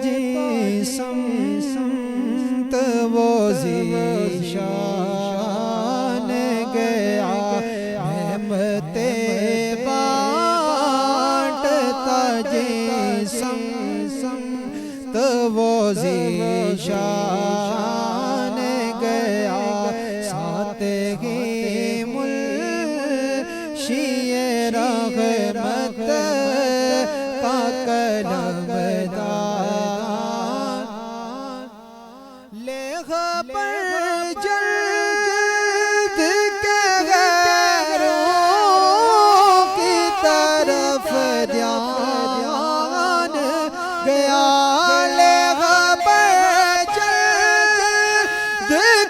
जी संत वो ज़ीशान गया, रहमते बांटता जी संत वो ज़ीशान गया, साथ ही मुल्शिए रहमत का कलमदार, ले खबर जल्द के गैरों की तरफ ध्यान गया, ले खबर जल्द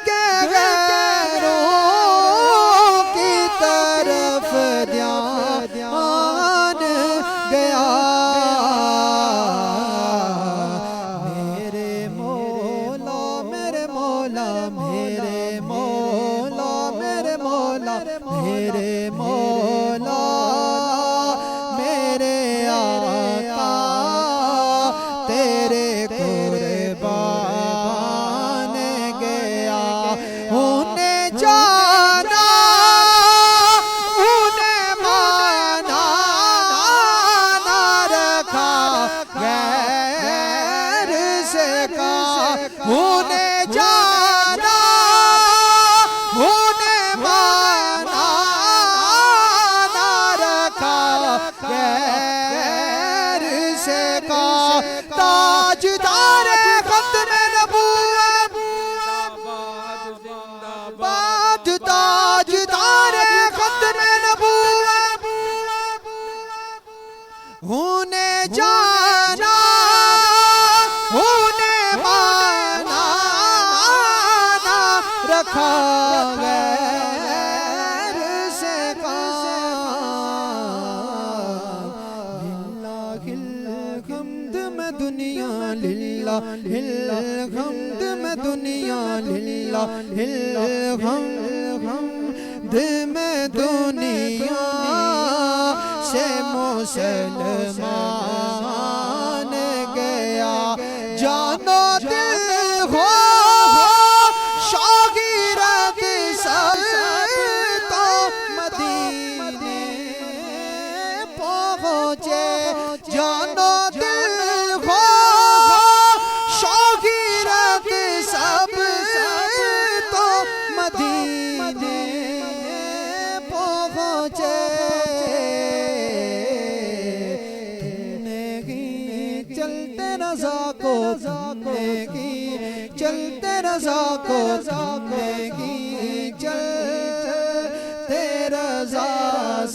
के गैरों की तरफ ध्यान गया। मेरे मौला मेरे मौला मेरे मौला मेरे मौला मेरे मौला मेरे आका तेरे कुर्बान गया, उन्हें जाना उन्हें माना ना रखा गैर से का, उन्हें जाना उन्हें माना ना रखा गैर से का, ताजदार खत्म नबूवत बाद, ताजदार खत्म नबूवत उन्हें जाना उन्हें माना ना रखा गैर से का, लिल्लाहिल हम्द में दुनिया लिल्लाहिल हम्द में दुनिया लिल्लाहिल हम्द में दुनिया से मुसलमान गया, जानो दिल हो शागिर्द सब तो मदीने पहुँचे, जानो दिल हो शागिर्द सब तो मदीने पहुँचे। चलते रज़ा को ज़िंदगी चलते रज़ा को ज़िंदगी चलते रज़ा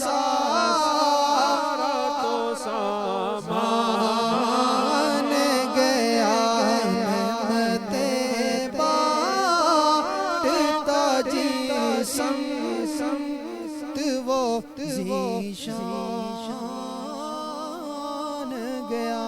सारा तो सामान गया, रहमते बांटता जी संत वो ज़ीशान गया।